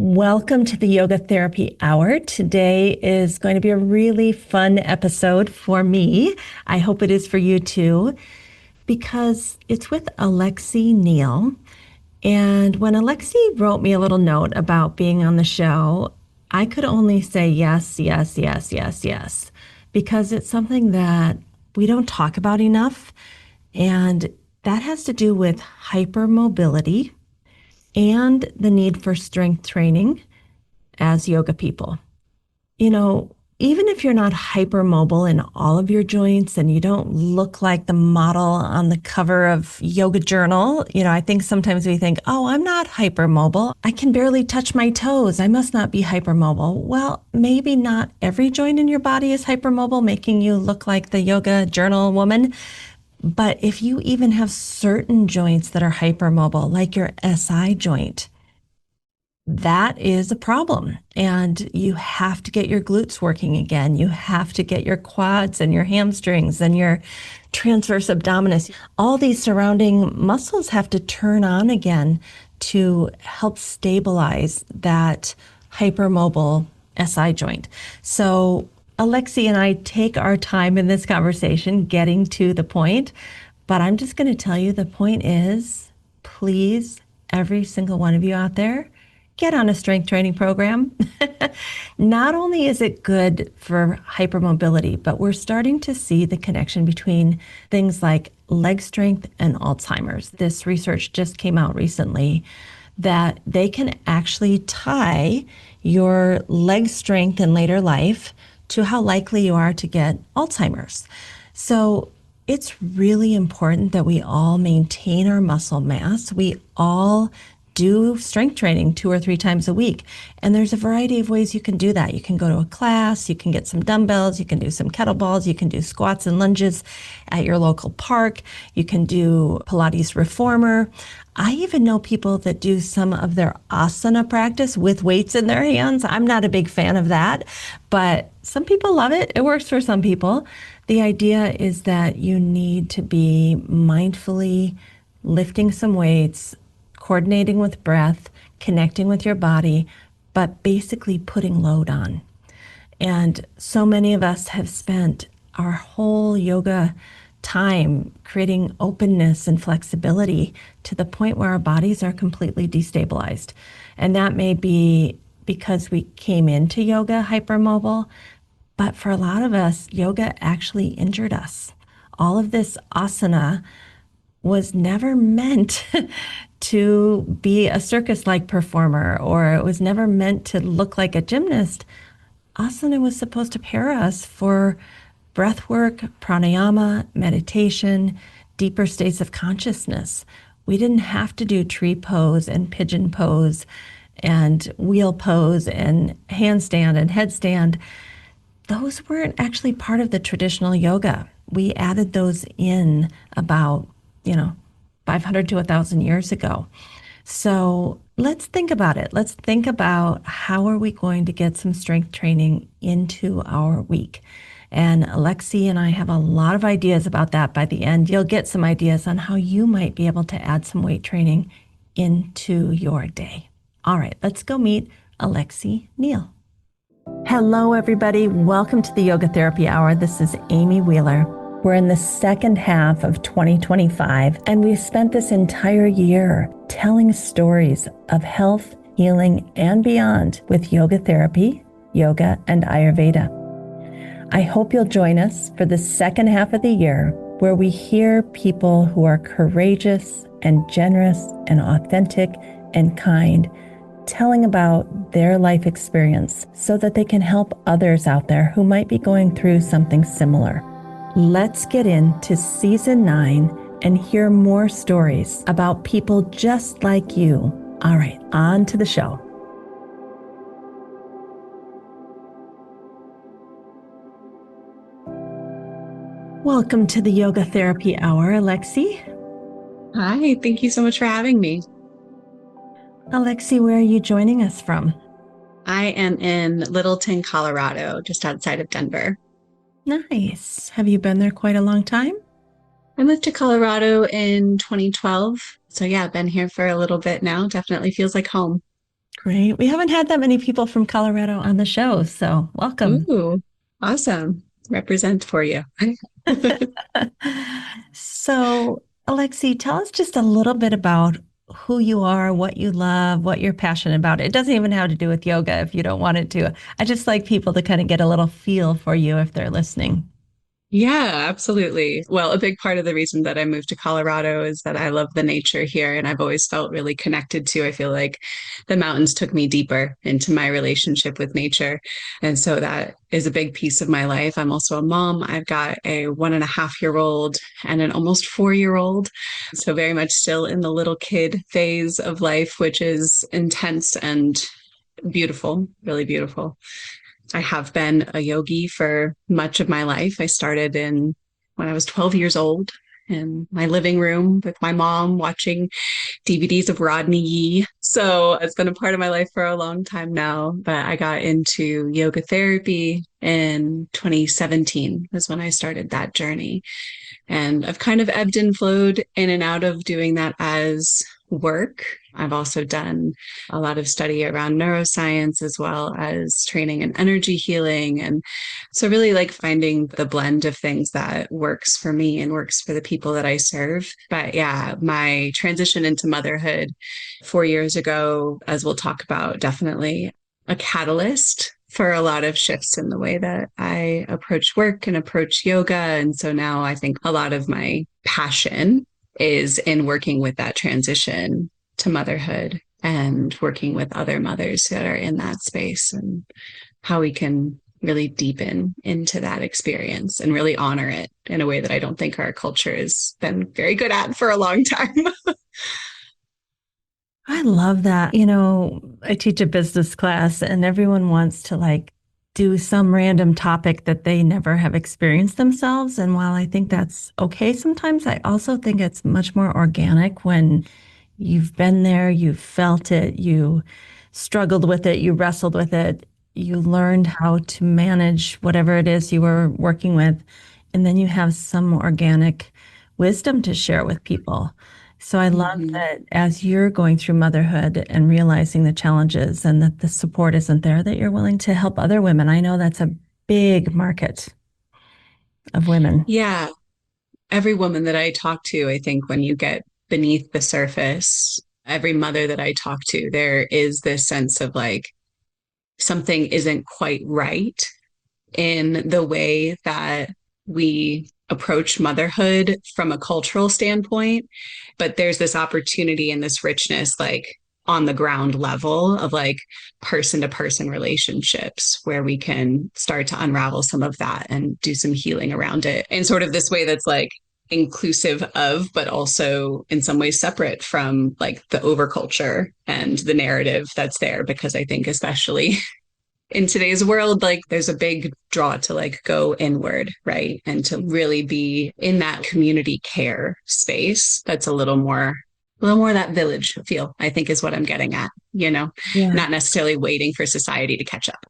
Welcome to the Yoga Therapy Hour. Today is going to be a really fun episode for me. I hope it is for you too, because it's with Alexi Neal. And when Alexi wrote me a little note about being on the show, I could only say yes, yes, yes, yes, yes, because it's something that we don't talk about enough. And that has to do with hypermobility and the need for strength training as yoga people. You know, even if you're not hypermobile in all of your joints and you don't look like the model on the cover of Yoga Journal, I think sometimes we think, oh, I'm not hypermobile. I can barely touch my toes. I must not be hypermobile. Well, maybe not every joint in your body is hypermobile, making you look like the Yoga Journal woman. But if you even have certain joints that are hypermobile, like your SI joint, that is a problem. And you have to get your glutes working again. You have to get your quads and your hamstrings and your transverse abdominis. All these surrounding muscles have to turn on again to help stabilize that hypermobile SI joint. So Alexi and I take our time in this conversation getting to the point, but I'm just going to tell you the point is, please, every single one of you out there, get on a strength training program. Not only is it good for hypermobility, but we're starting to see the connection between things like leg strength and Alzheimer's. This research just came out recently that they can actually tie your leg strength in later life to how likely you are to get Alzheimer's. So it's really important that we all maintain our muscle mass. We all do strength training 2 or 3 times a week. And there's a variety of ways you can do that. You can go to a class, you can get some dumbbells, you can do some kettlebells, you can do squats and lunges at your local park, you can do Pilates reformer. I even know people that do some of their asana practice with weights in their hands. I'm not a big fan of that, but some people love it. It works for some people. The idea is that you need to be mindfully lifting some weights, coordinating with breath, connecting with your body, but basically putting load on. And so many of us have spent our whole yoga time creating openness and flexibility to the point where our bodies are completely destabilized. And that may be because we came into yoga hypermobile, but for a lot of us, yoga actually injured us. All of this asana was never meant to be a circus-like performer, or it was never meant to look like a gymnast. Asana was supposed to prepare us for breath work, pranayama, meditation, deeper states of consciousness. We didn't have to do tree pose and pigeon pose and wheel pose and handstand and headstand. Those weren't actually part of the traditional yoga. We added those in about 500 to 1,000 years ago. So let's think about it. Let's think about how are we going to get some strength training into our week. And Alexi and I have a lot of ideas about that. By the end, you'll get some ideas on how you might be able to add some weight training into your day. All right, let's go meet Alexi Neal. Hello, everybody. Welcome to the Yoga Therapy Hour. This is Amy Wheeler. We're in the second half of 2025, and we've spent this entire year telling stories of health, healing, and beyond with yoga therapy, yoga, and Ayurveda. I hope you'll join us for the second half of the year, where we hear people who are courageous and generous and authentic and kind, telling about their life experience so that they can help others out there who might be going through something similar. Let's get into season 9 and hear more stories about people just like you. All right, on to the show. Welcome to the Yoga Therapy Hour, Alexi. Hi, thank you so much for having me. Alexi, where are you joining us from? I am in Littleton, Colorado, just outside of Denver. Nice. Have you been there quite a long time? I moved to Colorado in 2012. So yeah, I've been here for a little bit now. Definitely feels like home. Great. We haven't had that many people from Colorado on the show, so welcome. Ooh, awesome. Represent for you. So, Alexi, tell us just a little bit about who you are, what you love, what you're passionate about. It doesn't even have to do with yoga if you don't want it to. I just like people to kind of get a little feel for you if they're listening. Yeah, absolutely. Well, a big part of the reason that I moved to Colorado is that I love the nature here and I've always felt really connected to. I feel like the mountains took me deeper into my relationship with nature. And so that is a big piece of my life. I'm also a mom. I've got a 1.5 year old and an almost 4 year old. So very much still in the little kid phase of life, which is intense and beautiful, really beautiful. I have been a yogi for much of my life. I started in when I was 12 years old in my living room with my mom watching DVDs of Rodney Yee. So it's been a part of my life for a long time now. But I got into yoga therapy in 2017 was when I started that journey. And I've kind of ebbed and flowed in and out of doing that as work. I've also done a lot of study around neuroscience as well as training in energy healing. And so, really like finding the blend of things that works for me and works for the people that I serve. But yeah, my transition into motherhood 4 years ago, as we'll talk about, definitely a catalyst for a lot of shifts in the way that I approach work and approach yoga. And so now I think a lot of my passion is in working with that transition to motherhood and working with other mothers that are in that space and how we can really deepen into that experience and really honor it in a way that I don't think our culture has been very good at for a long time. I love that. I teach a business class and everyone wants to like do some random topic that they never have experienced themselves. And while I think that's okay sometimes, I also think it's much more organic when you've been there, you've felt it, you struggled with it, you wrestled with it, you learned how to manage whatever it is you were working with, and then you have some organic wisdom to share with people. So I love Mm-hmm. that as you're going through motherhood and realizing the challenges and that the support isn't there, that you're willing to help other women. I know that's a big market of women. Yeah, every woman that I talk to, I think when you get beneath the surface, every mother that I talk to, there is this sense of like something isn't quite right in the way that we approach motherhood from a cultural standpoint. But there's this opportunity and this richness, like on the ground level of like person to person relationships where we can start to unravel some of that and do some healing around it in sort of this way that's like inclusive of, but also in some ways separate from like the overculture and the narrative that's there. Because I think, especially in today's world, like there's a big draw to like go inward, right? And to really be in that community care space that's a little more that village feel, I think is what I'm getting at, Yeah. not necessarily waiting for society to catch up.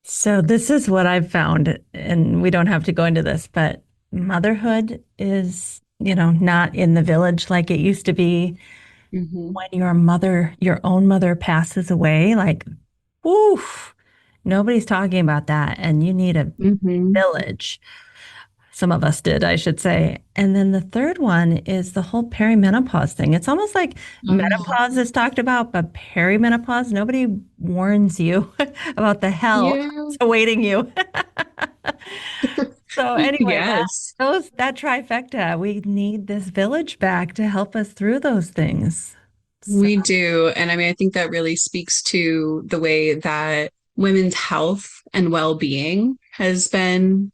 So this is what I've found, and we don't have to go into this, but motherhood is, not in the village like it used to be. Mm-hmm. When your own mother passes away, like, woof, nobody's talking about that. And you need a Mm-hmm. village. Some of us did, I should say. And then the third one is the whole perimenopause thing. It's almost like Oh, menopause is talked about, but perimenopause, nobody warns you about the hell yeah. that's awaiting you. So anyway, Yes. that trifecta, we need this village back to help us through those things. So, We do. And I mean, I think that really speaks to the way that women's health and well being has been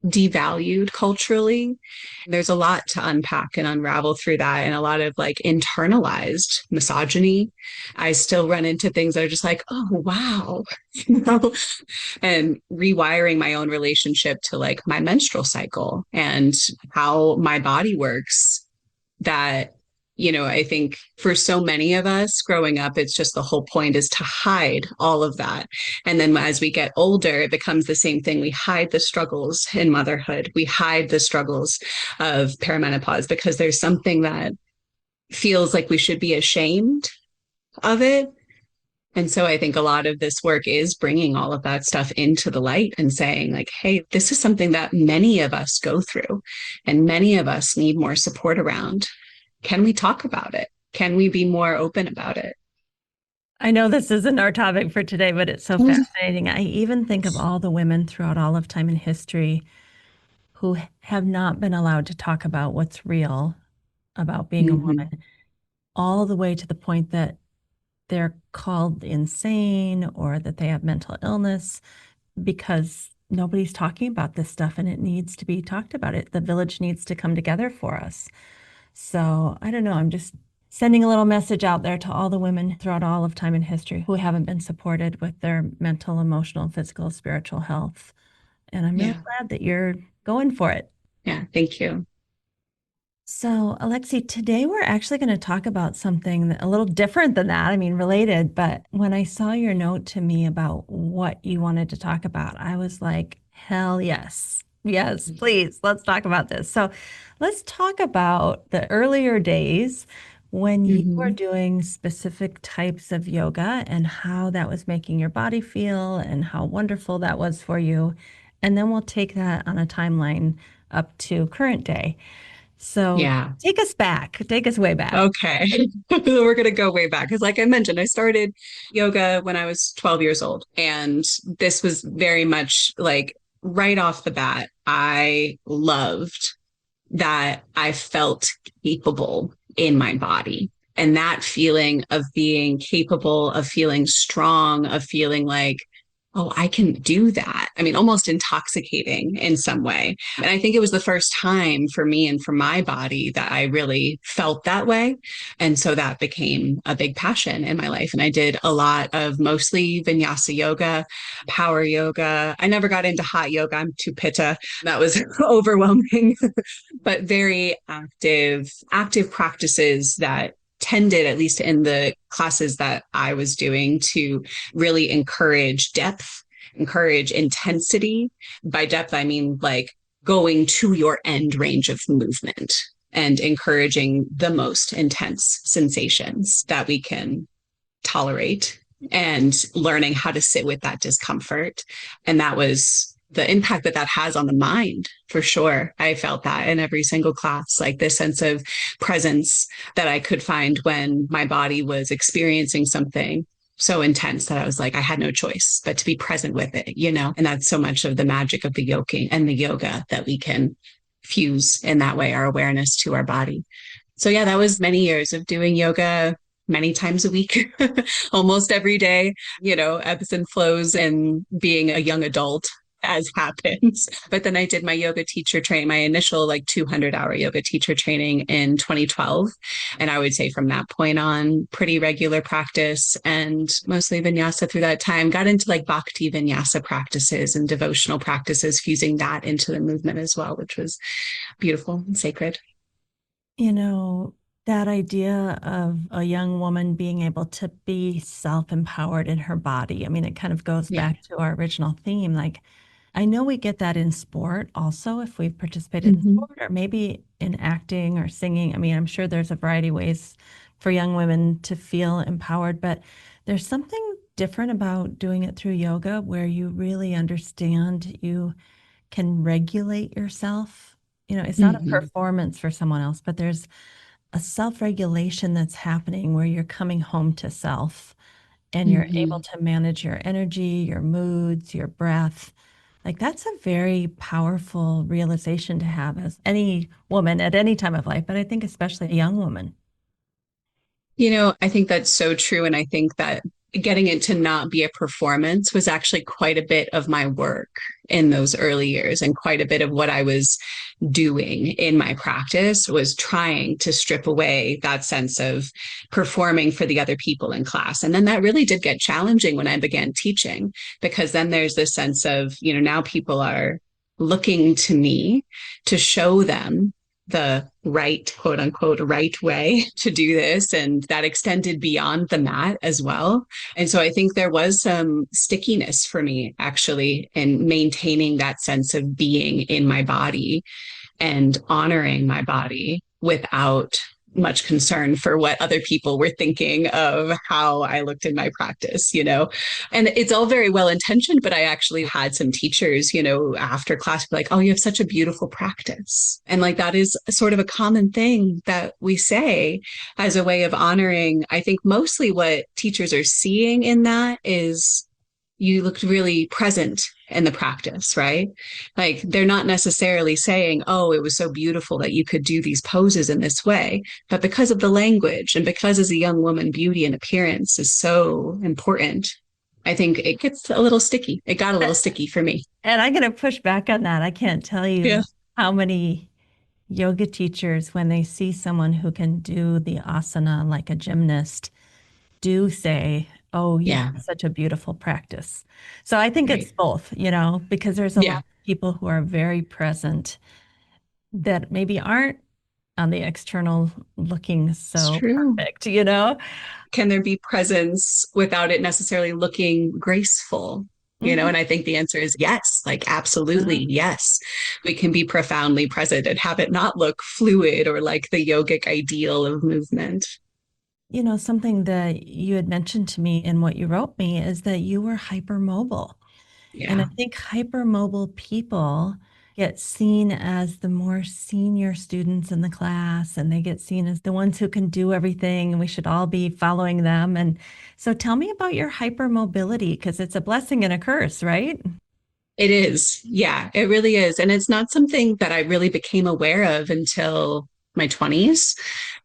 devalued culturally. There's a lot to unpack and unravel through that, and a lot of like internalized misogyny. I still run into things that are just like, oh, wow, you know, and rewiring my own relationship to like my menstrual cycle and how my body works. That I think for so many of us growing up, it's just the whole point is to hide all of that. And then as we get older, it becomes the same thing. We hide the struggles in motherhood, we hide the struggles of perimenopause because there's something that feels like we should be ashamed of it. And so I think a lot of this work is bringing all of that stuff into the light and saying, like, hey, this is something that many of us go through and many of us need more support around. Can we talk about it? Can we be more open about it? I know this isn't our topic for today, but it's so fascinating. I even think of all the women throughout all of time in history who have not been allowed to talk about what's real about being a Mm-hmm. woman, all the way to the point that they're called insane or that they have mental illness because nobody's talking about this stuff and it needs to be talked about. The village needs to come together for us. So I don't know. I'm just sending a little message out there to all the women throughout all of time in history who haven't been supported with their mental, emotional, physical, spiritual health. And I'm really Yeah. glad that you're going for it. Yeah. Thank you. So, Alexi, today we're actually going to talk about something a little different than that. I mean, related, but when I saw your note to me about what you wanted to talk about, I was like, hell yes. Yes, please, let's talk about this. So, let's talk about the earlier days when you were Mm-hmm. doing specific types of yoga and how that was making your body feel and how wonderful that was for you. And then we'll take that on a timeline up to current day. So Yeah. take us way back. Okay. We're going to go way back because, like I mentioned, I started yoga when I was 12 years old. And this was very much like right off the bat, I loved that I felt capable in my body. And that feeling of being capable, of feeling strong, of feeling like, oh, I can do that. I mean, almost intoxicating in some way. And I think it was the first time for me and for my body that I really felt that way. And so that became a big passion in my life. And I did a lot of mostly vinyasa yoga, power yoga. I never got into hot yoga. I'm too pitta. That was overwhelming, but very active practices that tended, at least in the classes that I was doing, to really encourage depth, encourage intensity. By depth, I mean like going to your end range of movement and encouraging the most intense sensations that we can tolerate and learning how to sit with that discomfort. And that was the impact that that has on the mind for sure. I felt that in every single class, like this sense of presence that I could find when my body was experiencing something so intense that I was like, I had no choice but to be present with it, you know? And that's so much of the magic of the yoking and the yoga that we can fuse in that way, our awareness to our body. So yeah, that was many years of doing yoga many times a week, almost every day, you know, ebbs and flows and being a young adult as happens. But then I did my yoga teacher training, my initial like 200-hour yoga teacher training in 2012. And I would say from that point on, pretty regular practice and mostly vinyasa through that time. Got into like bhakti vinyasa practices and devotional practices, fusing that into the movement as well, which was beautiful and sacred. You know, that idea of a young woman being able to be self-empowered in her body. I mean, it kind of goes Yeah. back to our original theme. Like, I know we get that in sport also, if we've participated in Mm-hmm. sport or maybe in acting or singing. I mean, I'm sure there's a variety of ways for young women to feel empowered, but there's something different about doing it through yoga where you really understand you can regulate yourself. You know, it's not a Mm-hmm. performance for someone else, but there's a self-regulation that's happening where you're coming home to self and you're able Mm-hmm. to manage your energy, your moods, your breath. Like that's a very powerful realization to have as any woman at any time of life, but I think especially a young woman. You know, I think that's so true. And I think that getting it to not be a performance was actually quite a bit of my work in those early years and quite a bit of what I was doing in my practice was trying to strip away that sense of performing for the other people in class. And then that really did get challenging when I began teaching, because then there's this sense of, you know, now people are looking to me to show them the right, quote unquote, right way to do this. And that extended beyond the mat as well. And so I think there was some stickiness for me actually in maintaining that sense of being in my body and honoring my body without much concern for what other people were thinking of how I looked in my practice, you know. And it's all very well intentioned, but I actually had some teachers, you know, after class be like, oh, you have such a beautiful practice. And like that is sort of a common thing that we say as a way of honoring. I think mostly what teachers are seeing in that is you looked really present in the practice, right? Like they're not necessarily saying, oh, it was so beautiful that you could do these poses in this way. But because of the language and because as a young woman, beauty and appearance is so important, I think it gets a little sticky. It got a little sticky for me. And I'm going to push back on that. I can't tell Yeah. you how many yoga teachers, when they see someone who can do the asana like a gymnast, do say, oh, you have Yeah. such a beautiful practice. So I think it's Right. both, because there's a lot Yeah. of people who are very present that maybe aren't on the external looking It's so true. perfect. Can there be presence without it necessarily looking graceful? You know, Mhm. and I think the answer is yes, like absolutely Uh, yes. We can be profoundly present and have it not look fluid or like the yogic ideal of movement. Something that you had mentioned to me in what you wrote me is that you were hypermobile. And I Yeah. think hypermobile people get seen as the more senior students in the class, and they get seen as the ones who can do everything, and we should all be following them. And so tell me about your hypermobility, because it's a blessing and a curse, right? It is. Yeah, it really is. And it's not something that I really became aware of until my 20s.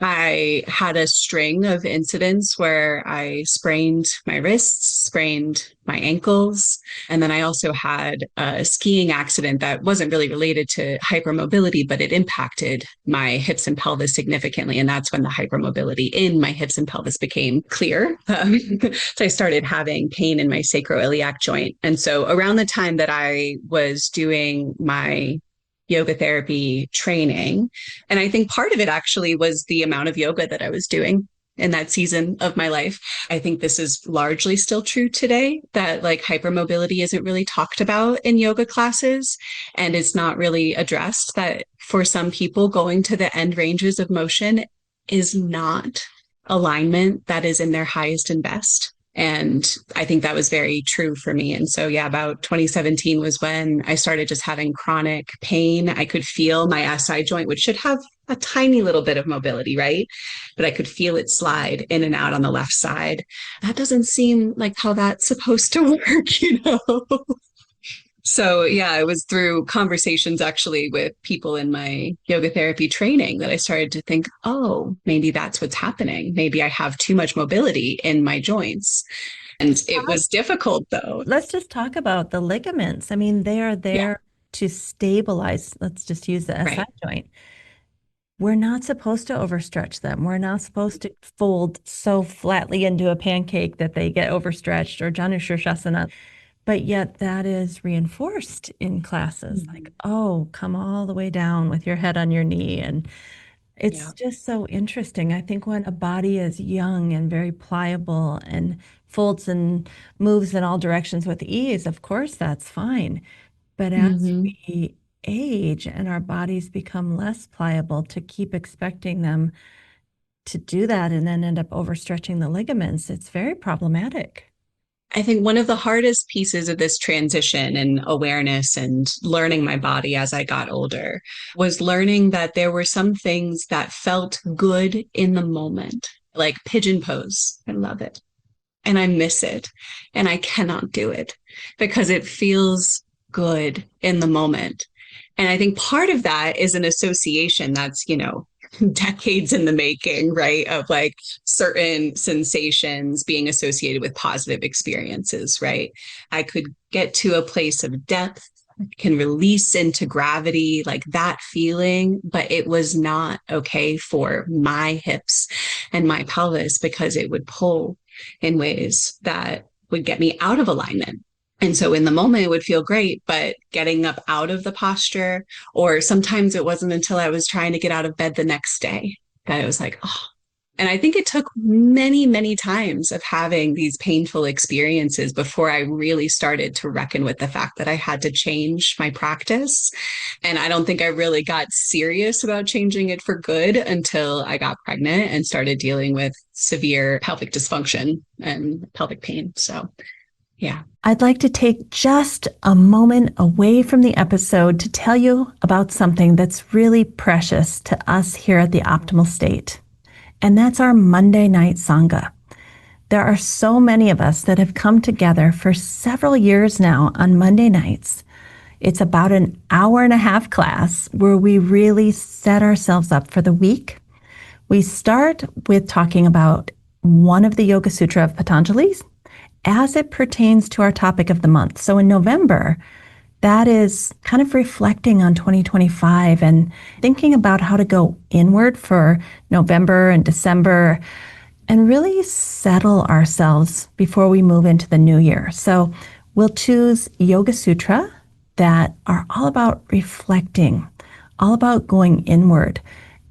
I had a string of incidents where I sprained my wrists, sprained my ankles. And then I also had a skiing accident that wasn't really related to hypermobility, but it impacted my hips and pelvis significantly. And that's when the hypermobility in my hips and pelvis became clear. So I started having pain in my sacroiliac joint. And so around the time that I was doing my yoga therapy training, and I think part of it actually was the amount of yoga that I was doing in that season of my life. I think this is largely still true today that like hypermobility isn't really talked about in yoga classes and it's not really addressed that for some people going to the end ranges of motion is not alignment that is in their highest and best. And I think that was very true for me. And so, yeah, about 2017 was when I started just having chronic pain. I could feel my SI joint, which should have a tiny little bit of mobility, right? But I could feel it slide in and out on the left side. That doesn't seem like how that's supposed to work, you know? So, yeah, it was through conversations actually with people in my yoga therapy training that I started to think, oh, maybe that's what's happening. Maybe I have too much mobility in my joints. And it was difficult though. Let's just talk about the ligaments. I mean, they are Yeah, there to stabilize, let's just use the SI right. joint. We're not supposed to overstretch them. We're not supposed to fold so flatly into a pancake that they get overstretched or Janu Shirshasana. But yet that is reinforced in classes like, Mhm. oh, come all the way down with your head on your knee. And it's Yeah. just so interesting. I think when a body is young and very pliable and folds and moves in all directions with ease, of course, that's fine. But as Hmm. we age and our bodies become less pliable, to keep expecting them to do that and then end up overstretching the ligaments, it's very problematic. I think one of the hardest pieces of this transition and awareness and learning my body as I got older was learning that there were some things that felt good in the moment, like pigeon pose. I love it. And I miss it. And I cannot do it because it feels good in the moment. And I think part of that is an association that's, you know, decades in the making, right? Of like certain sensations being associated with positive experiences, right? I could get to a place of depth, can release into gravity, like that feeling, but it was not okay for my hips and my pelvis because it would pull in ways that would get me out of alignment. And so in the moment, it would feel great, but getting up out of the posture, or sometimes it wasn't until I was trying to get out of bed the next day that I was like, oh, And I think it took many, many times of having these painful experiences before I really started to reckon with the fact that I had to change my practice. And I don't think I really got serious about changing it for good until I got pregnant and started dealing with severe pelvic dysfunction and pelvic pain. So, yeah. I'd like to take just a moment away from the episode to tell you about something that's really precious to us here at the Optimal State, and that's our Monday night Sangha. There are so many of us that have come together for several years now on Monday nights. It's about an hour and a half class where we really set ourselves up for the week. We start with talking about one of the Yoga Sutra of Patanjali's as it pertains to our topic of the month. So in November, that is kind of reflecting on 2025 and thinking about how to go inward for November and December and really settle ourselves before we move into the new year. So we'll choose Yoga Sutra that are all about reflecting, all about going inward.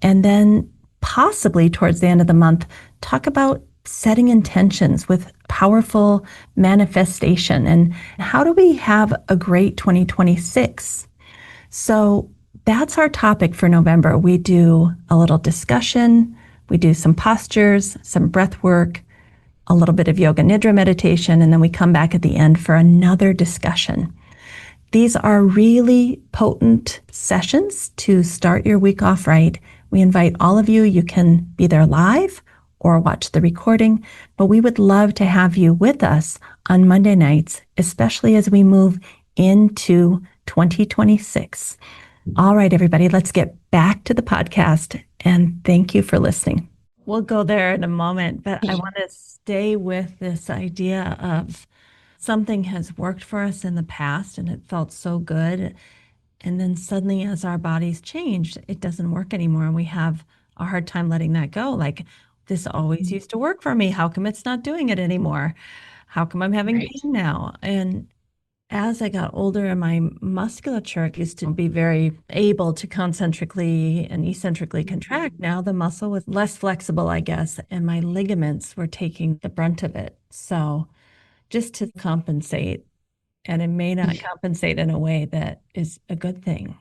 And then possibly towards the end of the month, talk about setting intentions with powerful manifestation and how do we have a great 2026. So that's our topic for November. We do a little discussion, we do some postures, some breath work, a little bit of yoga nidra meditation, and then we come back at the end for another discussion. These are really potent sessions to start your week off right. We invite all of you. You can be there live or watch the recording, but we would love to have you with us on Monday nights, especially as we move into 2026. All right, everybody, let's get back to the podcast, and thank you for listening. We'll go there in a moment, but I want to stay with this idea of something has worked for us in the past and it felt so good. And then suddenly, as our bodies changed, it doesn't work anymore. And we have a hard time letting that go. Like, this always used to work for me. How come it's not doing it anymore? How come I'm having Right. pain now? And as I got older and my musculature used to be very able to concentrically and eccentrically contract, now the muscle was less flexible, I guess, and my ligaments were taking the brunt of it. So just to compensate, and it may not compensate in a way that is a good thing.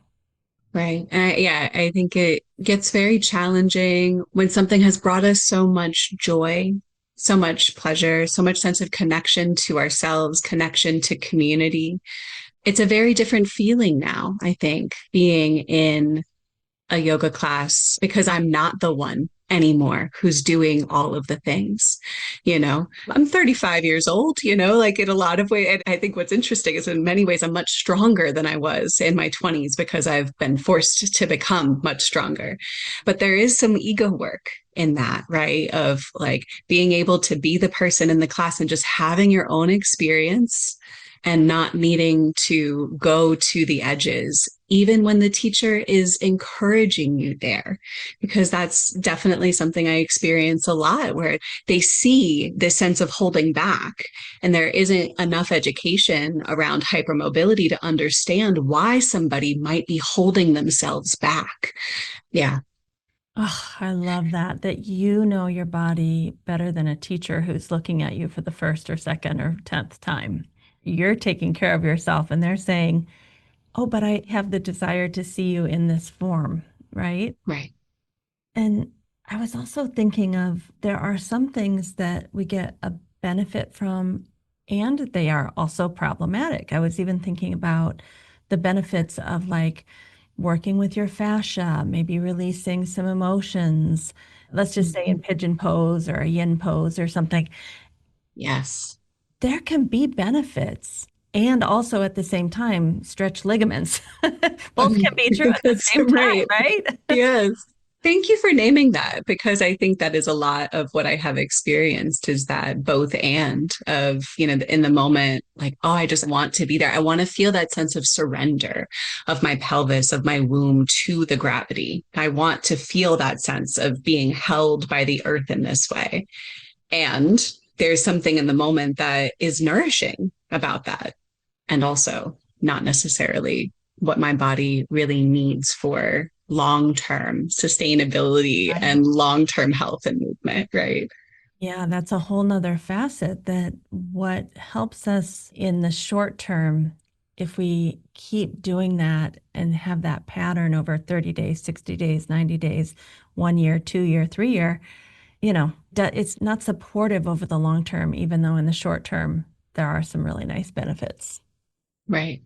Right. Yeah, I think it gets very challenging when something has brought us so much joy, so much pleasure, so much sense of connection to ourselves, connection to community. It's a very different feeling now, I think, being in a yoga class because I'm not the one anymore who's doing all of the things. I'm 35 years old, like in a lot of ways. I think what's interesting is in many ways I'm much stronger than I was in my 20s because I've been forced to become much stronger. But there is some ego work in that, right? Of like being able to be the person in the class and just having your own experience and not needing to go to the edges, even when the teacher is encouraging you there. Because that's definitely something I experience a lot where they see this sense of holding back, and there isn't enough education around hypermobility to understand why somebody might be holding themselves back. Yeah. Oh, I love that you know your body better than a teacher who's looking at you for the first or second or 10th time. You're taking care of yourself, and they're saying, oh, but I have the desire to see you in this form, right? Right. And I was also thinking of there are some things that we get a benefit from, and they are also problematic. I was even thinking about the benefits of like working with your fascia, maybe releasing some emotions. Let's just say in pigeon pose or a yin pose or something. Yes. There can be benefits and also at the same time stretch ligaments. Both can be true at the That's same time, right. right? Yes. Thank you for naming that because I think that is a lot of what I have experienced is that both and of, in the moment, like, oh, I just want to be there. I want to feel that sense of surrender of my pelvis, of my womb to the gravity. I want to feel that sense of being held by the earth in this way. And there's something in the moment that is nourishing about that. And also not necessarily what my body really needs for long-term sustainability Right. and long-term health and movement, right? Yeah, that's a whole nother facet that what helps us in the short term, if we keep doing that and have that pattern over 30 days, 60 days, 90 days, 1 year, 2 year, 3 year, it's not supportive over the long term, even though in the short term, there are some really nice benefits. Right.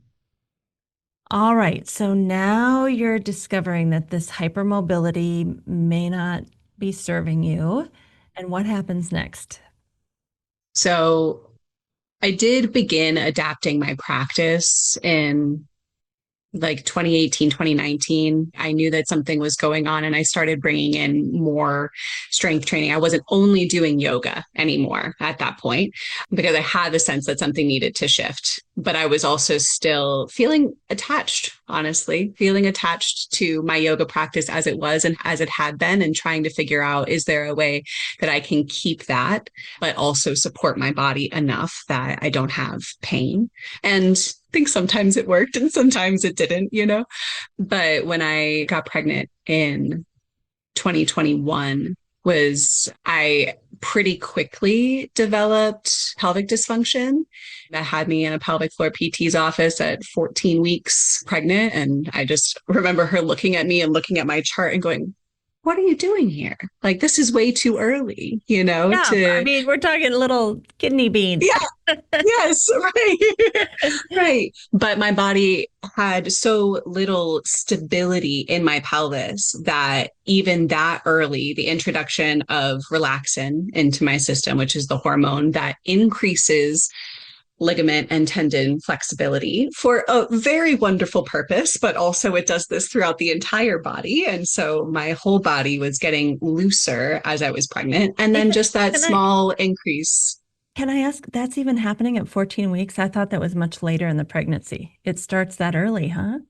All right. So now you're discovering that this hypermobility may not be serving you. And what happens next? So I did begin adapting my practice in like 2018, 2019, I knew that something was going on and I started bringing in more strength training. I wasn't only doing yoga anymore at that point because I had the sense that something needed to shift. But I was also still feeling attached, honestly, feeling attached to my yoga practice as it was and as it had been, and trying to figure out, is there a way that I can keep that, but also support my body enough that I don't have pain? And think sometimes it worked and sometimes it didn't, But when I got pregnant in 2021 was I pretty quickly developed pelvic dysfunction that had me in a pelvic floor PT's office at 14 weeks pregnant. And I just remember her looking at me and looking at my chart and going, what are you doing here? Like, this is way too early, Yeah, I to, mean, we're talking little kidney beans. yeah, yes, right. Right. But my body had so little stability in my pelvis that even that early, the introduction of relaxin into my system, which is the hormone that increases ligament and tendon flexibility for a very wonderful purpose, but also it does this throughout the entire body. And so my whole body was getting looser as I was pregnant. And Hey, then just that can I small increase. can I ask, that's even happening at 14 weeks? I thought that was much later in the pregnancy. It starts that early, huh?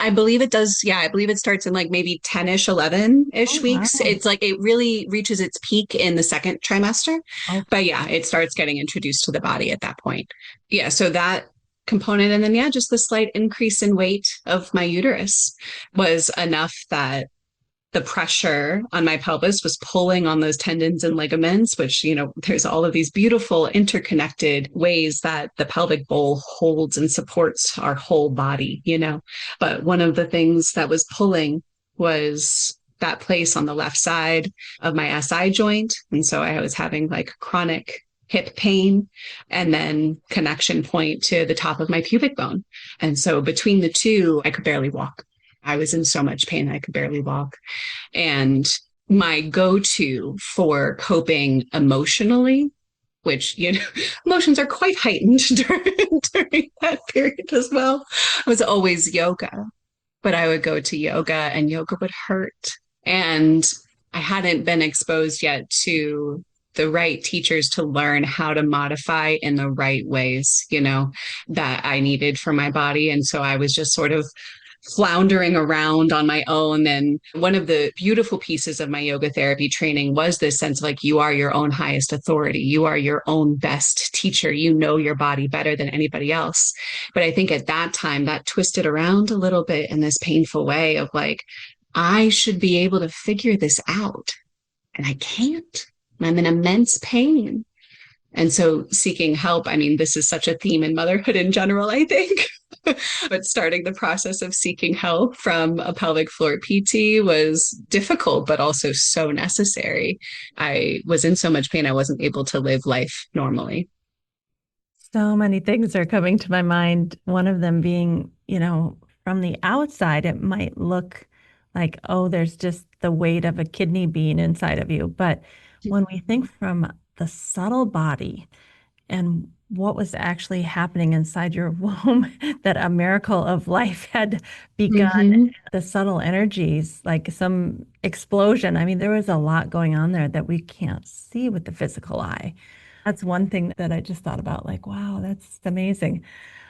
I believe it does. Yeah, I believe it starts in like maybe 10-ish, 11-ish Oh, weeks. wow. It's like it really reaches its peak in the second trimester. Okay. But yeah, it starts getting introduced to the body at that point. Yeah, so that component. And then, yeah, just the slight increase in weight of my uterus was enough that the pressure on my pelvis was pulling on those tendons and ligaments, which, there's all of these beautiful interconnected ways that the pelvic bowl holds and supports our whole body. But one of the things that was pulling was that place on the left side of my SI joint. And so I was having like chronic hip pain and then connection point to the top of my pubic bone. And so between the two, I could barely walk. I was in so much pain, I could barely walk. And my go to for coping emotionally, which, emotions are quite heightened during that period as well, was always yoga. But I would go to yoga and yoga would hurt. And I hadn't been exposed yet to the right teachers to learn how to modify in the right ways, that I needed for my body. And so I was just sort of floundering around on my own. And one of the beautiful pieces of my yoga therapy training was this sense of like, you are your own highest authority. You are your own best teacher. You know your body better than anybody else. But I think at that time that twisted around a little bit in this painful way of like, I should be able to figure this out and I can't. I'm in immense pain. And so seeking help, I mean, this is such a theme in motherhood in general, I think. But starting the process of seeking help from a pelvic floor PT was difficult, but also so necessary. I was in so much pain, I wasn't able to live life normally. So many things are coming to my mind. One of them being, from the outside, it might look like, oh, there's just the weight of a kidney bean inside of you. But when we think from the subtle body and what was actually happening inside your womb, that a miracle of life had begun, Mm-hmm. the subtle energies, like some explosion. I mean, there was a lot going on there that we can't see with the physical eye. That's one thing that I just thought about, like, wow, that's amazing.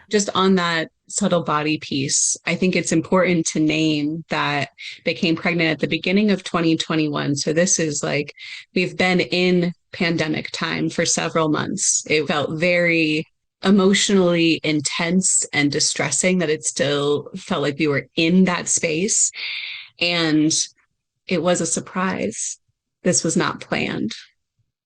Just on that subtle body piece, I think it's important to name that became pregnant at the beginning of 2021. So this is like, we've been in pandemic time for several months. It felt very emotionally intense and distressing that it still felt like we were in that space. And it was a surprise. This was not planned.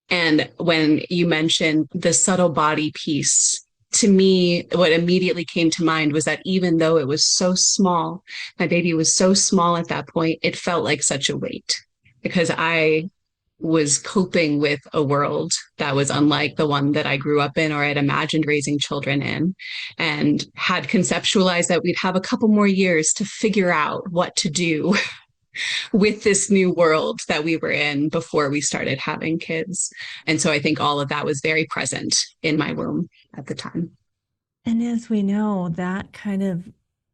And when you mentioned the subtle body piece, to me, what immediately came to mind was that even though it was so small, my baby was so small at that point, it felt like such a weight because I was coping with a world that was unlike the one that I grew up in or had imagined raising children in, and had conceptualized that we'd have a couple more years to figure out what to do with this new world that we were in before we started having kids. And so I think all of that was very present in my womb at the time. And as we know, that kind of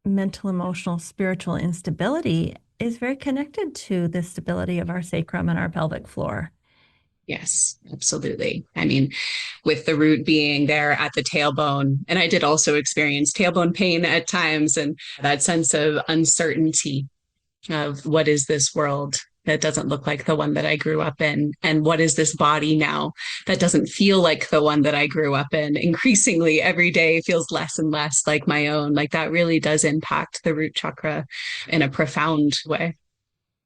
mental, emotional, spiritual instability is very connected to the stability of our sacrum and our pelvic floor. Yes, absolutely. I mean, with the root being there at the tailbone, and I did also experience tailbone pain at times and that sense of uncertainty of what is this world that doesn't look like the one that I grew up in? And what is this body now that doesn't feel like the one that I grew up in? Increasingly, every day feels less and less like my own. Like that really does impact the root chakra in a profound way.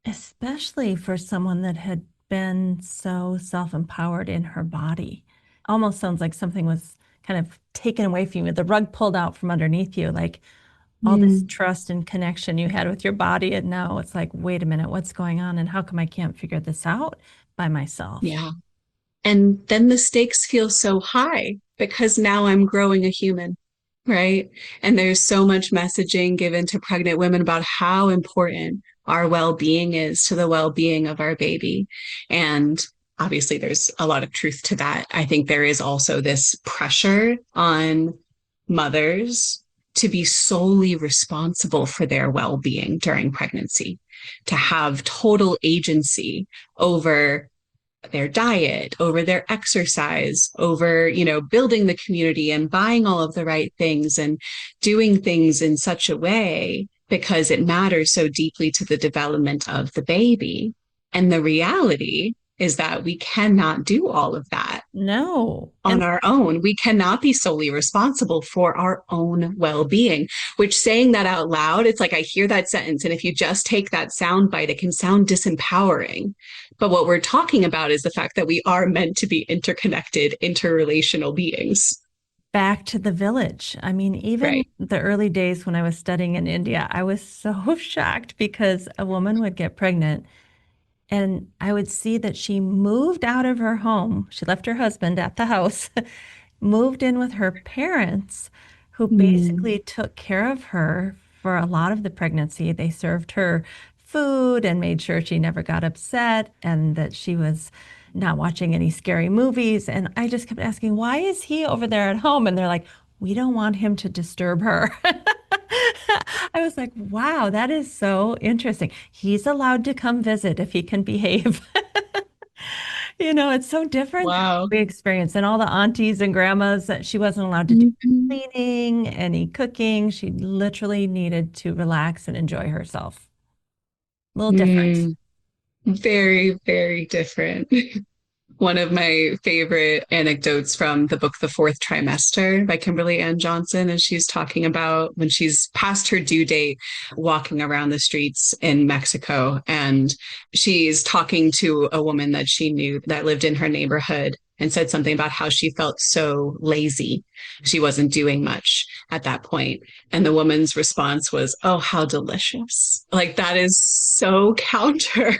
Especially for someone that had been so self-empowered in her body. Almost sounds like something was kind of taken away from you, the rug pulled out from underneath you, like all this Mm. trust and connection you had with your body. And now it's like, wait a minute, what's going on? And how come I can't figure this out by myself? Yeah. And then the stakes feel so high because now I'm growing a human, right? And there's so much messaging given to pregnant women about how important our well-being is to the well-being of our baby. And obviously, there's a lot of truth to that. I think there is also this pressure on mothers to be solely responsible for their well-being during pregnancy, to have total agency over their diet, over their exercise, over, building the community and buying all of the right things and doing things in such a way because it matters so deeply to the development of the baby. And the reality is that we cannot do all of that No. on our own. We cannot be solely responsible for our own well-being, which saying that out loud, it's like I hear that sentence. And if you just take that sound bite, it can sound disempowering. But what we're talking about is the fact that we are meant to be interconnected, interrelational beings. Back to the village. I mean, even Right. the early days when I was studying in India, I was so shocked because a woman would get pregnant and I would see that she moved out of her home. She left her husband at the house, moved in with her parents, who Mm. basically took care of her for a lot of the pregnancy. They served her food and made sure she never got upset and that she was not watching any scary movies. And I just kept asking, why is he over there at home? And they're like, we don't want him to disturb her. I was like, wow, that is so interesting. He's allowed to come visit if he can behave. It's so different than Wow. what we experienced. And all the aunties and grandmas, that she wasn't allowed to do Mhm. cleaning, any cooking. She literally needed to relax and enjoy herself. A little different. Mm. Very, very different. One of my favorite anecdotes from the book The Fourth Trimester by Kimberly Ann Johnson is she's talking about when she's past her due date, walking around the streets in Mexico. And she's talking to a woman that she knew that lived in her neighborhood and said something about how she felt so lazy. She wasn't doing much at that point. And the woman's response was, "Oh, how delicious." Like that is so counter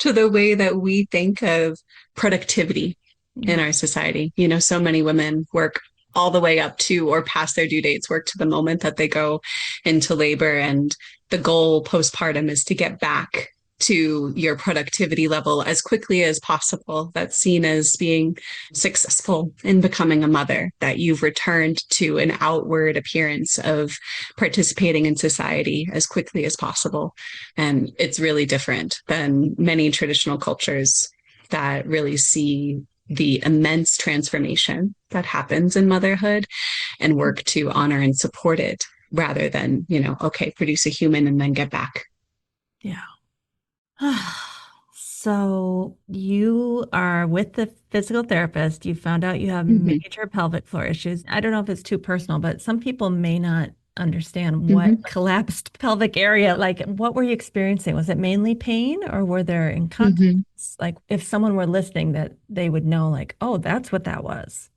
to the way that we think of productivity in Yeah. our society. So many women work all the way up to or past their due dates, work to the moment that they go into labor. And the goal postpartum is to get back to your productivity level as quickly as possible. That's seen as being successful in becoming a mother, that you've returned to an outward appearance of participating in society as quickly as possible. And it's really different than many traditional cultures that really see the immense transformation that happens in motherhood and work to honor and support it rather than, okay, produce a human and then get back. Yeah. So you are with the physical therapist. You found out you have Mm-hmm. major pelvic floor issues. I don't know if it's too personal, but some people may not understand what Mhm. collapsed pelvic area, like what were you experiencing? Was it mainly pain or were there Mhm. incontinence? Like if someone were listening that they would know like, oh, that's what that was.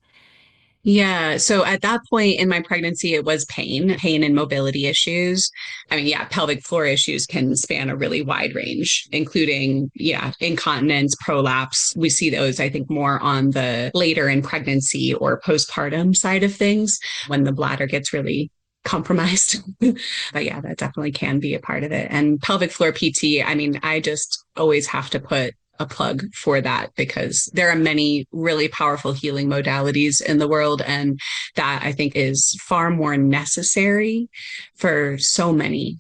Yeah. So at that point in my pregnancy, it was pain and mobility issues. I mean, yeah, pelvic floor issues can span a really wide range, including, yeah, incontinence, prolapse. We see those, I think, more on the later in pregnancy or postpartum side of things when the bladder gets really compromised. But yeah, that definitely can be a part of it. And pelvic floor PT, I mean, I just always have to put a plug for that because there are many really powerful healing modalities in the world. And that I think is far more necessary for so many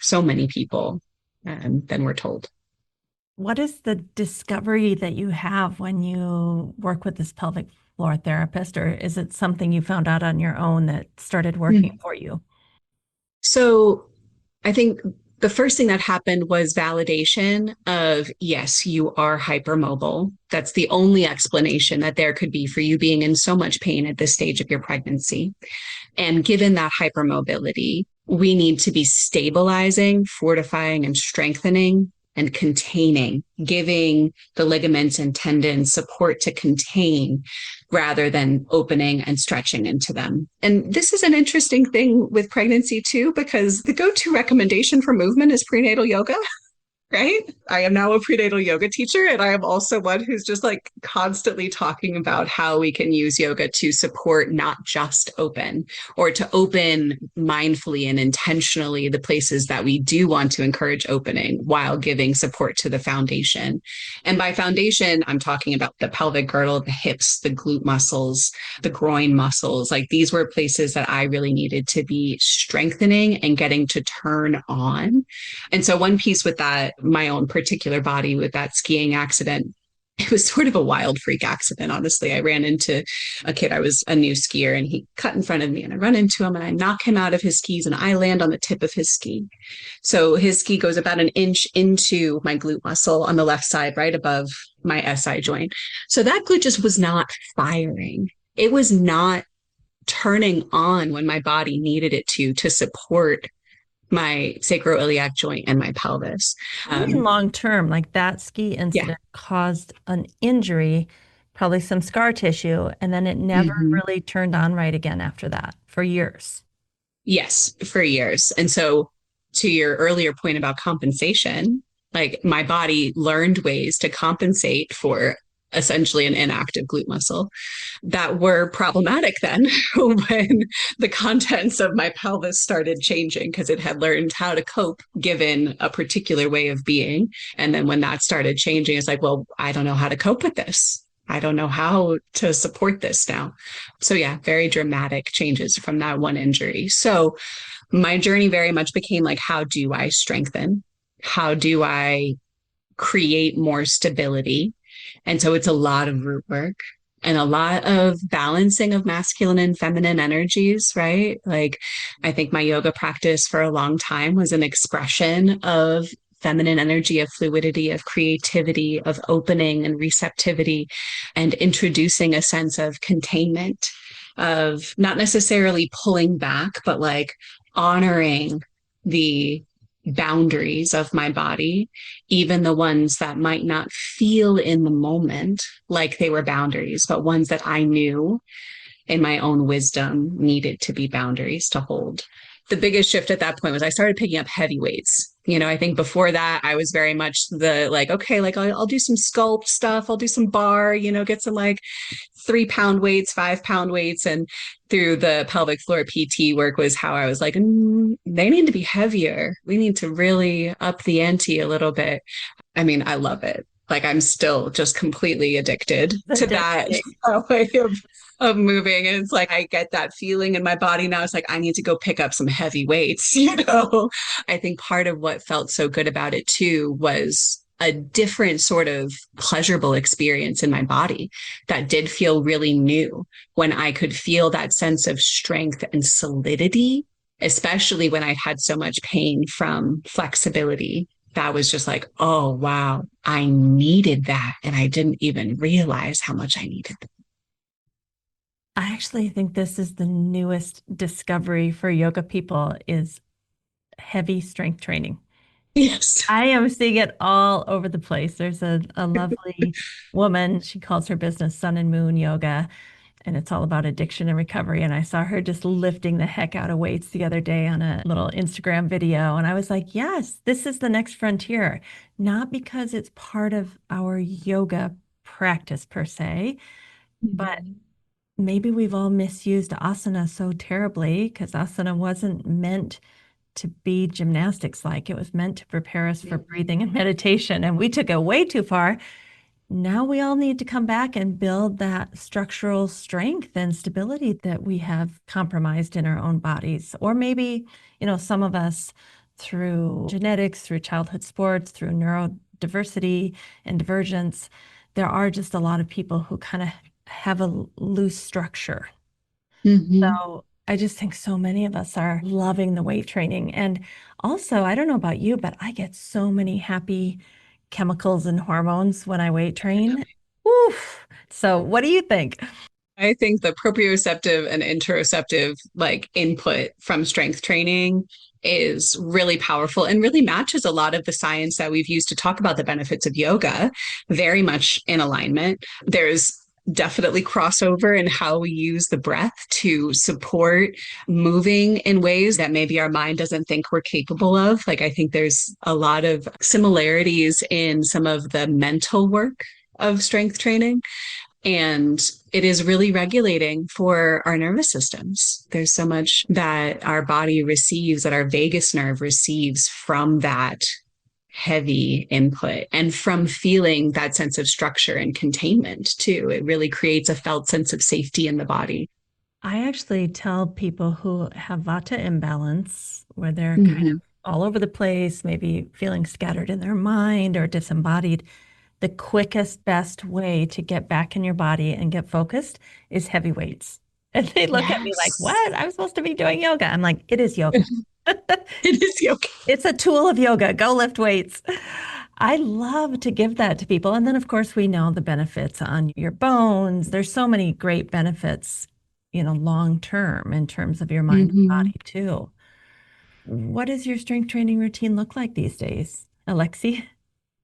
people than we're told. What is the discovery that you have when you work with this pelvic floor therapist, or is it something you found out on your own that started working for you? So I think the first thing that happened was validation of, yes, you are hypermobile. That's the only explanation that there could be for you being in so much pain at this stage of your pregnancy. And given that hypermobility, we need to be stabilizing, fortifying, and strengthening and containing, giving the ligaments and tendons support to contain rather than opening and stretching into them. And this is an interesting thing with pregnancy too, because the go-to recommendation for movement is prenatal yoga. Right? I am now a prenatal yoga teacher, and I am also one who's just like constantly talking about how we can use yoga to support not just open or to open mindfully and intentionally the places that we do want to encourage opening while giving support to the foundation. And by foundation, I'm talking about the pelvic girdle, the hips, the glute muscles, the groin muscles. Like these were places that I really needed to be strengthening and getting to turn on. And so, one piece with that, my own particular body with that skiing accident, it was sort of a wild freak accident, honestly. I ran into a kid. I was a new skier and he cut in front of me and I run into him and I knock him out of his skis and I land on the tip of his ski. So his ski goes about an inch into my glute muscle on the left side, right above my SI joint. So that glute just was not firing. It was not turning on when my body needed it to support my sacroiliac joint and my pelvis. I mean, Um, long term, like that ski yeah. incident caused an injury, probably some scar tissue, and then it never Mhm. really turned on right again after that for years. Yes, for years. And so, to your earlier point about compensation, like my body learned ways to compensate for essentially an inactive glute muscle that were problematic then when the contents of my pelvis started changing because it had learned how to cope given a particular way of being. And then when that started changing, it's like, well, I don't know how to cope with this. I don't know how to support this now. So, yeah, very dramatic changes from that one injury. So, my journey very much became like, how do I strengthen? How do I create more stability? And so it's a lot of root work and a lot of balancing of masculine and feminine energies, right? Like, I think my yoga practice for a long time was an expression of feminine energy, of fluidity, of creativity, of opening and receptivity, and introducing a sense of containment, of not necessarily pulling back, but like honoring the boundaries of my body, even the ones that might not feel in the moment like they were boundaries, but ones that I knew in my own wisdom needed to be boundaries to hold. The biggest shift at that point was I started picking up heavy weights. You know, I think before that I was very much the like, okay, like I'll do some sculpt stuff, I'll do some bar, you know, get some like 3 pound weights, 5 pound weights. And through the pelvic floor PT work was how I was like, they need to be heavier. We need to really up the ante a little bit. I mean, I love it. Like I'm still just completely addicted to that Addicting. way of moving. And it's like I get that feeling in my body now. It's like I need to go pick up some heavy weights, you know. I think part of what felt so good about it too was a different sort of pleasurable experience in my body that did feel really new when I could feel that sense of strength and solidity, especially when I had so much pain from flexibility. That was just like, oh, wow, I needed that. And I didn't even realize how much I needed it. I actually think this is the newest discovery for yoga people is heavy strength training. Yes. I am seeing it all over the place. There's a lovely woman. She calls her business Sun and Moon Yoga, and it's all about addiction and recovery. And I saw her just lifting the heck out of weights the other day on a little Instagram video. And I was like, yes, this is the next frontier. Not because it's part of our yoga practice per se, but Mhm. maybe we've all misused asana so terribly because asana wasn't meant to be gymnastics like. It was meant to prepare us for breathing and meditation. And we took it way too far. Now we all need to come back and build that structural strength and stability that we have compromised in our own bodies. Or maybe, some of us through genetics, through childhood sports, through neurodiversity and divergence, there are just a lot of people who kind of have a loose structure. Mhm. So I just think so many of us are loving the weight training. And also, I don't know about you, but I get so many happy chemicals and hormones when I weight train. Oof. So what do you think? I think the proprioceptive and interoceptive like input from strength training is really powerful and really matches a lot of the science that we've used to talk about the benefits of yoga, very much in alignment. There's definitely crossover in how we use the breath to support moving in ways that maybe our mind doesn't think we're capable of. Like, I think there's a lot of similarities in some of the mental work of strength training, and it is really regulating for our nervous systems. There's so much that our body receives, that our vagus nerve receives from that heavy input and from feeling that sense of structure and containment too. It really creates a felt sense of safety in the body. I actually tell people who have vata imbalance, where they're kind of Mm-hmm. all over the place, maybe feeling scattered in their mind or disembodied, the quickest, best way to get back in your body and get focused is heavy weights. And they look at me like, Yes. what? I'm supposed to be doing yoga. I'm like, it is yoga. It is yoga. It's a tool of yoga. Go lift weights. I love to give that to people. And then, of course, we know the benefits on your bones. There's so many great benefits, long term in terms of your mind and Mm-hmm. body, too. What does your strength training routine look like these days, Alexi?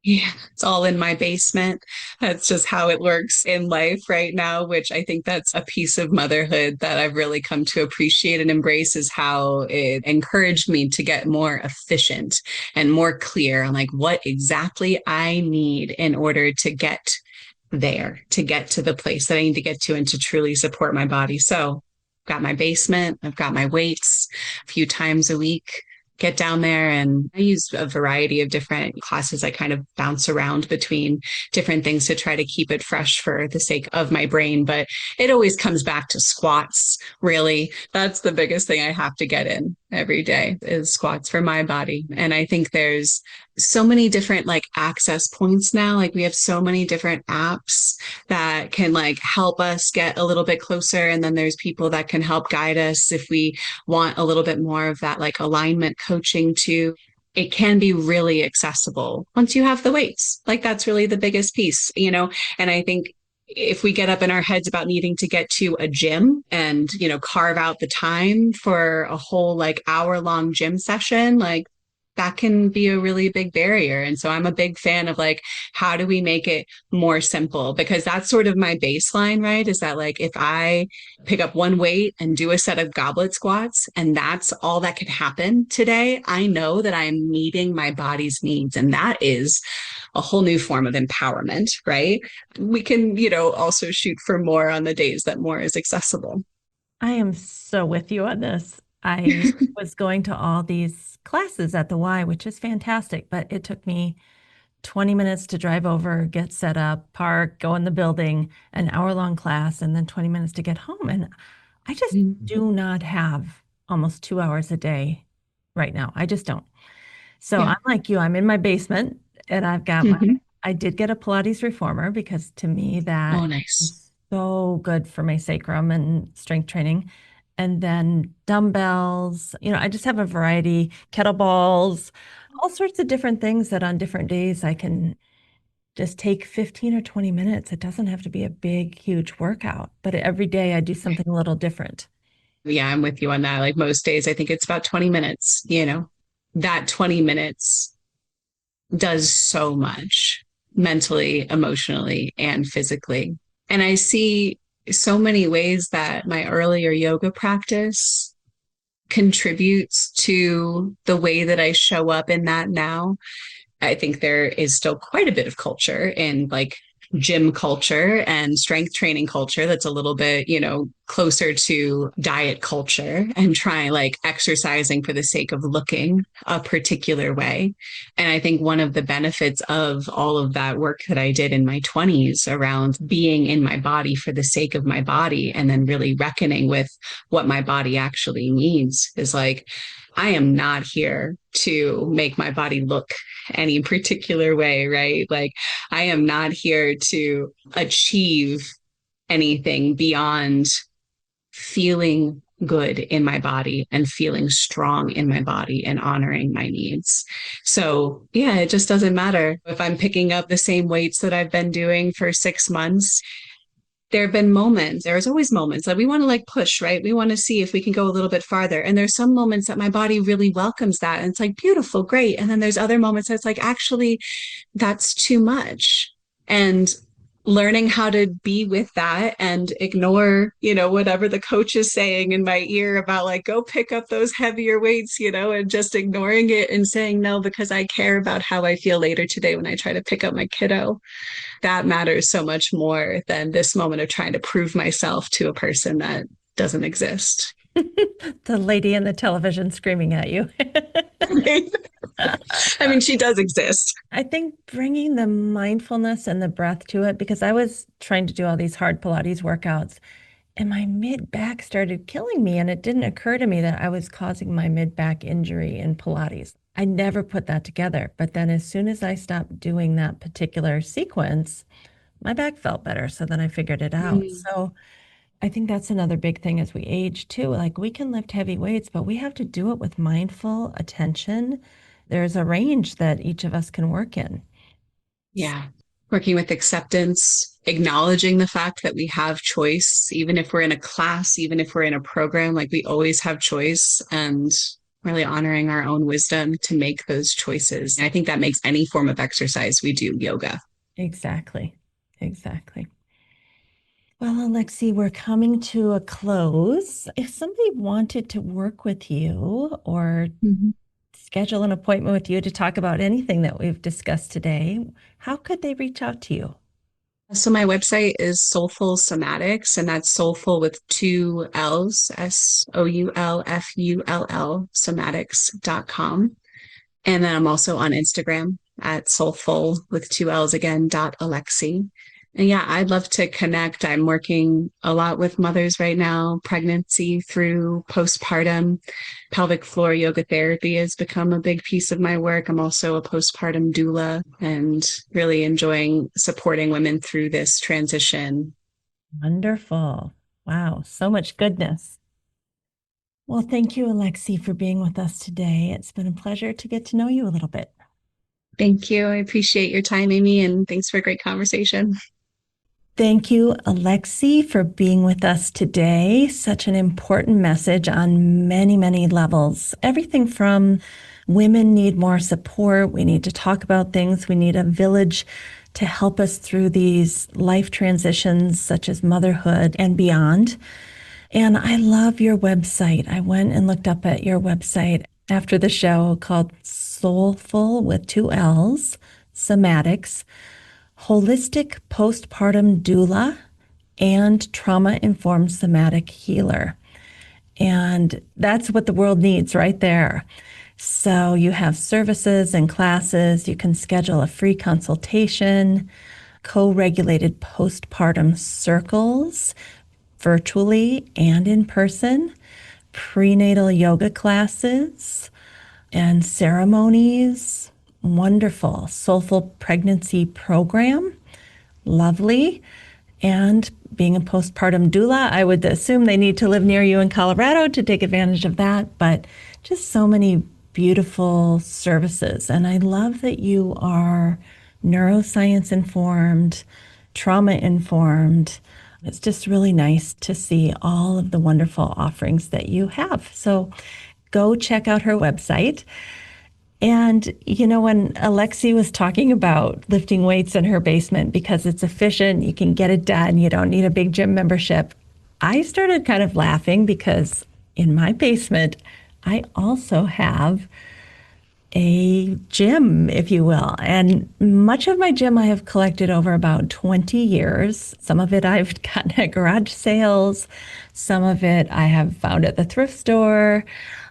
Yeah, it's all in my basement. That's just how it works in life right now, which I think that's a piece of motherhood that I've really come to appreciate and embrace, is how it encouraged me to get more efficient and more clear on like what exactly I need in order to get there, to get to the place that I need to get to and to truly support my body. So I've got my basement, I've got my weights a few times a week. Get down there, and I use a variety of different classes. I kind of bounce around between different things to try to keep it fresh for the sake of my brain. But it always comes back to squats, really. That's the biggest thing I have to get in every day is squats for my body. And I think there's so many different like access points now. Like we have so many different apps that can like help us get a little bit closer. And then there's people that can help guide us if we want a little bit more of that like alignment coaching too. It can be really accessible once you have the weights. Like that's really the biggest piece. And I think if we get up in our heads about needing to get to a gym and, carve out the time for a whole like hour long gym session, like that can be a really big barrier. And so I'm a big fan of like, how do we make it more simple? Because that's sort of my baseline, right? Is that like, if I pick up one weight and do a set of goblet squats, and that's all that can happen today, I know that I'm meeting my body's needs. And that is a whole new form of empowerment, right? We can, also shoot for more on the days that more is accessible. I am so with you on this. I was going to all these classes at the Y, which is fantastic, but it took me 20 minutes to drive over, get set up, park, go in the building, an hour-long class, and then 20 minutes to get home. And I just do not have almost 2 hours a day right now. I just don't. So Yeah. I'm like you, I'm in my basement and I've got Mm-hmm. I did get a Pilates reformer because to me that Oh, nice. is so good for my sacrum and strength training. And then dumbbells, I just have a variety, kettlebells, all sorts of different things that on different days I can just take 15 or 20 minutes. It doesn't have to be a big, huge workout, but every day I do something a little different. Yeah, I'm with you on that. Like most days, I think it's about 20 minutes, that 20 minutes does so much mentally, emotionally, and physically. And I see so many ways that my earlier yoga practice contributes to the way that I show up in that now. I think there is still quite a bit of culture in like gym culture and strength training culture that's a little bit, closer to diet culture and trying like exercising for the sake of looking a particular way. And I think one of the benefits of all of that work that I did in my 20s around being in my body for the sake of my body and then really reckoning with what my body actually needs is like, I am not here to make my body look any particular way, right? Like, I am not here to achieve anything beyond feeling good in my body and feeling strong in my body and honoring my needs. So, yeah, it just doesn't matter if I'm picking up the same weights that I've been doing for 6 months. There have been moments, there's always moments that we want to like push, right? We want to see if we can go a little bit farther. And there's some moments that my body really welcomes that. And it's like, beautiful, great. And then there's other moments that's like, actually, that's too much. And learning how to be with that and ignore, whatever the coach is saying in my ear about like, go pick up those heavier weights, and just ignoring it and saying no, because I care about how I feel later today when I try to pick up my kiddo. That matters so much more than this moment of trying to prove myself to a person that doesn't exist. The lady in the television screaming at you. I mean, she does exist. I think bringing the mindfulness and the breath to it, because I was trying to do all these hard Pilates workouts and my mid back started killing me. And it didn't occur to me that I was causing my mid back injury in Pilates. I never put that together. But then as soon as I stopped doing that particular sequence, my back felt better. So then I figured it out. Mm, So I think that's another big thing as we age too. Like we can lift heavy weights, but we have to do it with mindful attention. There's a range that each of us can work in. yeah. Working with acceptance, acknowledging the fact that we have choice, even if we're in a class, even if we're in a program, like we always have choice and really honoring our own wisdom to make those choices. And I think that makes any form of exercise we do yoga. Exactly. Exactly. Well, Alexi, we're coming to a close. If somebody wanted to work with you or Mhm. schedule an appointment with you to talk about anything that we've discussed today, how could they reach out to you? So my website is Soulful Somatics, and that's soulful with two L's, SOULFULL, somatics.com. And then I'm also on Instagram at soulful with two L's again, dot Alexi. And yeah, I'd love to connect. I'm working a lot with mothers right now, pregnancy through postpartum. Pelvic floor yoga therapy has become a big piece of my work. I'm also a postpartum doula and really enjoying supporting women through this transition. Wonderful. Wow, so much goodness. Well, thank you, Alexi, for being with us today. It's been a pleasure to get to know you a little bit. Thank you. I appreciate your time, Amy, and thanks for a great conversation. Thank you, Alexi, for being with us today. Such an important message on many, many levels. Everything from women need more support. We need to talk about things. We need a village to help us through these life transitions, such as motherhood and beyond. And I love your website. I went and looked up at your website after the show called Soulful with two L's, Somatics, Holistic Postpartum Doula, and Trauma Informed Somatic Healer. And that's what the world needs right there. So you have services and classes. You can schedule a free consultation, co-regulated postpartum circles, virtually and in person, prenatal yoga classes and ceremonies. Wonderful. Soulful pregnancy program. Lovely. And being a postpartum doula, I would assume they need to live near you in Colorado to take advantage of that. But just so many beautiful services. And I love that you are neuroscience informed, trauma informed. It's just really nice to see all of the wonderful offerings that you have. So go check out her website. And, when Alexi was talking about lifting weights in her basement because it's efficient, you can get it done, you don't need a big gym membership, I started kind of laughing because in my basement, I also have a gym, if you will. And much of my gym I have collected over about 20 years. Some of it I've gotten at garage sales. Some of it I have found at the thrift store.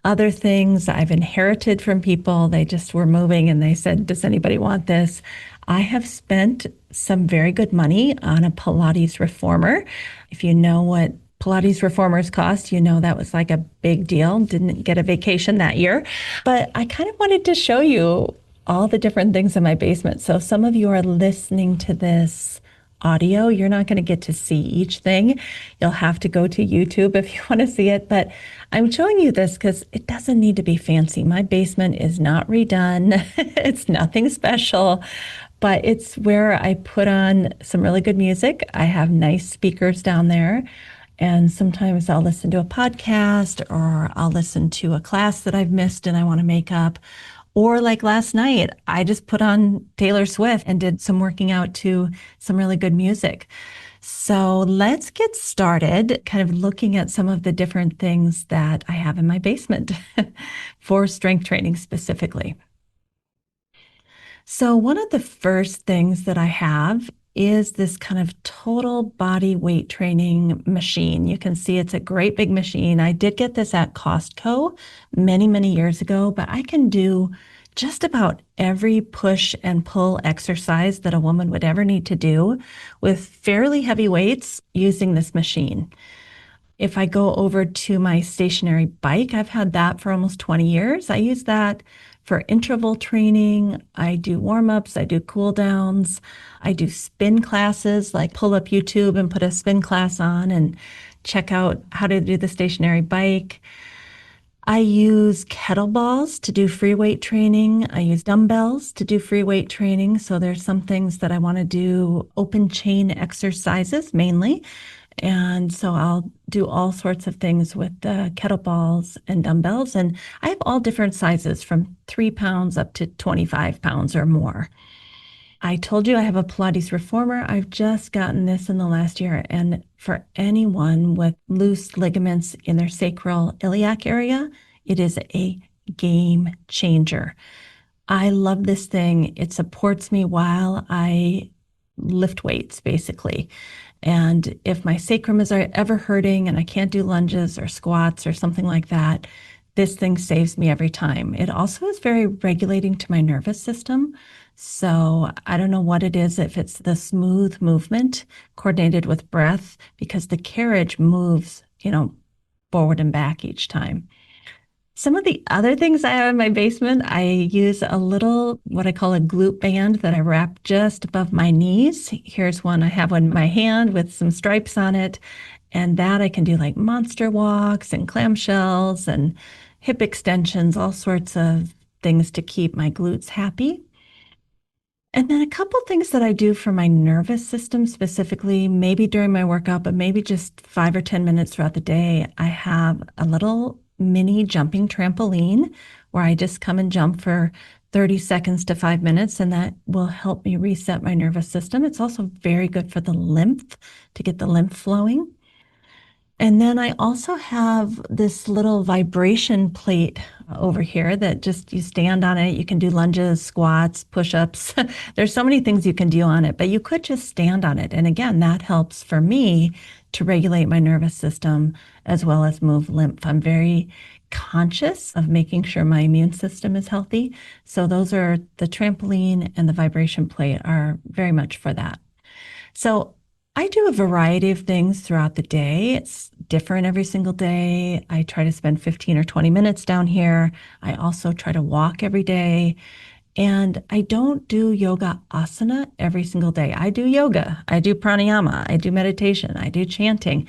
Other things I've inherited from people. They just were moving and they said, does anybody want this? I have spent some very good money on a Pilates reformer. If you know what Pilates reformers cost, that was like a big deal. Didn't get a vacation that year. But I kind of wanted to show you all the different things in my basement. So some of you are listening to this audio. You're not going to get to see each thing. You'll have to go to YouTube if you want to see it. But I'm showing you this because it doesn't need to be fancy. My basement is not redone. It's nothing special, but it's where I put on some really good music. I have nice speakers down there. And sometimes I'll listen to a podcast or I'll listen to a class that I've missed and I want to make up. Or like last night, I just put on Taylor Swift and did some working out to some really good music. So let's get started kind of looking at some of the different things that I have in my basement for strength training specifically. So one of the first things that I have is this kind of total body weight training machine. You can see it's a great big machine. I did get this at Costco many, many years ago, but I can do just about every push and pull exercise that a woman would ever need to do with fairly heavy weights using this machine. If I go over to my stationary bike, I've had that for almost 20 years. I use that for interval training. I do warm-ups, I do cool downs, I do spin classes, like pull up YouTube and put a spin class on and check out how to do the stationary bike. I use kettlebells to do free weight training. I use dumbbells to do free weight training. So there's some things that I want to do open chain exercises mainly. And so I'll do all sorts of things with the kettlebells and dumbbells. And I have all different sizes from 3 pounds up to 25 pounds or more. I told you I have a Pilates reformer. I've just gotten this in the last year. And for anyone with loose ligaments in their sacral iliac area, it is a game changer. I love this thing. It supports me while I lift weights, basically. And if my sacrum is ever hurting and I can't do lunges or squats or something like that, this thing saves me every time. It also is very regulating to my nervous system. So I don't know what it is, if it's the smooth movement coordinated with breath, because the carriage moves, forward and back each time. Some of the other things I have in my basement, I use a little, what I call a glute band that I wrap just above my knees. Here's one. I have one in my hand with some stripes on it. And that I can do like monster walks and clamshells and hip extensions, all sorts of things to keep my glutes happy. And then a couple things that I do for my nervous system specifically, maybe during my workout, but maybe just 5 or 10 minutes throughout the day. I have a little mini jumping trampoline where I just come and jump for 30 seconds to 5 minutes, and that will help me reset my nervous system. It's also very good for the lymph, to get the lymph flowing. And then I also have this little vibration plate over here that just you stand on it. You can do lunges, squats, push-ups. There's so many things you can do on it, but you could just stand on it. And again, that helps for me to regulate my nervous system as well as move lymph. I'm very conscious of making sure my immune system is healthy. So those are the trampoline and the vibration plate are very much for that. So I do a variety of things throughout the day. It's different every single day. I try to spend 15 or 20 minutes down here. I also try to walk every day. And I don't do yoga asana every single day. I do yoga, I do pranayama, I do meditation, I do chanting.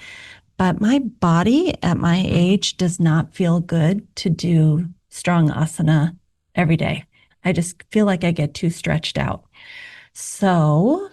But my body at my age does not feel good to do strong asana every day. I just feel like I get too stretched out. So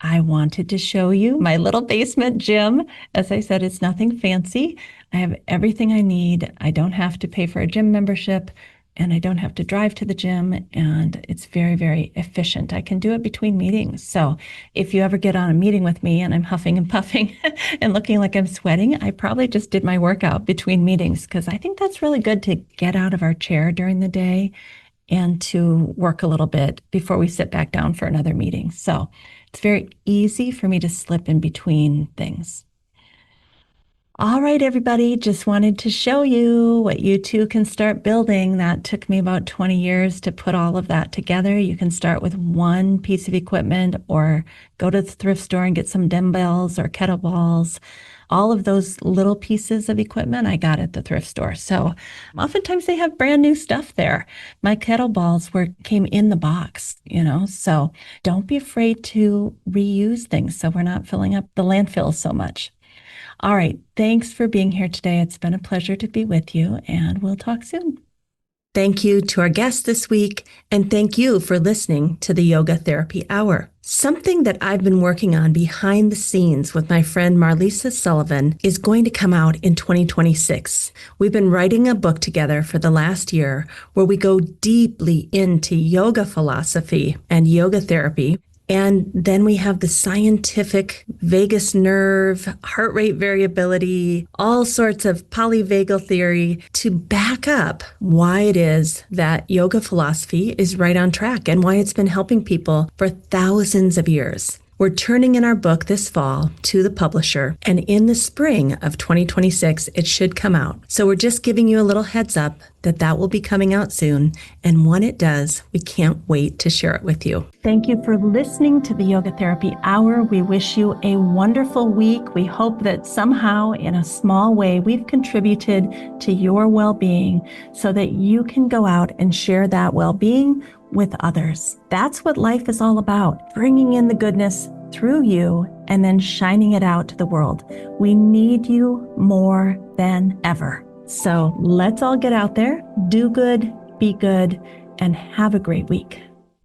I wanted to show you my little basement gym. As I said, it's nothing fancy. I have everything I need. I don't have to pay for a gym membership and I don't have to drive to the gym. And it's very, very efficient. I can do it between meetings. So if you ever get on a meeting with me and I'm huffing and puffing and looking like I'm sweating, I probably just did my workout between meetings because I think that's really good to get out of our chair during the day and to work a little bit before we sit back down for another meeting. So it's very easy for me to slip in between things. All right, everybody, just wanted to show you what you too can start building. That took me about 20 years to put all of that together. You can start with one piece of equipment or go to the thrift store and get some dumbbells or kettlebells. All of those little pieces of equipment I got at the thrift store. So oftentimes they have brand new stuff there. My kettlebells came in the box, so don't be afraid to reuse things so we're not filling up the landfill so much. All right. Thanks for being here today. It's been a pleasure to be with you, and we'll talk soon. Thank you to our guest this week, and thank you for listening to the Yoga Therapy Hour. Something that I've been working on behind the scenes with my friend Marlisa Sullivan is going to come out in 2026. We've been writing a book together for the last year where we go deeply into yoga philosophy and yoga therapy. And then we have the scientific vagus nerve, heart rate variability, all sorts of polyvagal theory to back up why it is that yoga philosophy is right on track and why it's been helping people for thousands of years. We're turning in our book this fall to the publisher, and in the spring of 2026, it should come out. So we're just giving you a little heads up that will be coming out soon. And when it does, we can't wait to share it with you. Thank you for listening to the Yoga Therapy Hour. We wish you a wonderful week. We hope that somehow, in a small way, we've contributed to your well-being so that you can go out and share that well-being with others. That's what life is all about, bringing in the goodness through you and then shining it out to the world. We need you more than ever. So let's all get out there, do good, be good, and have a great week.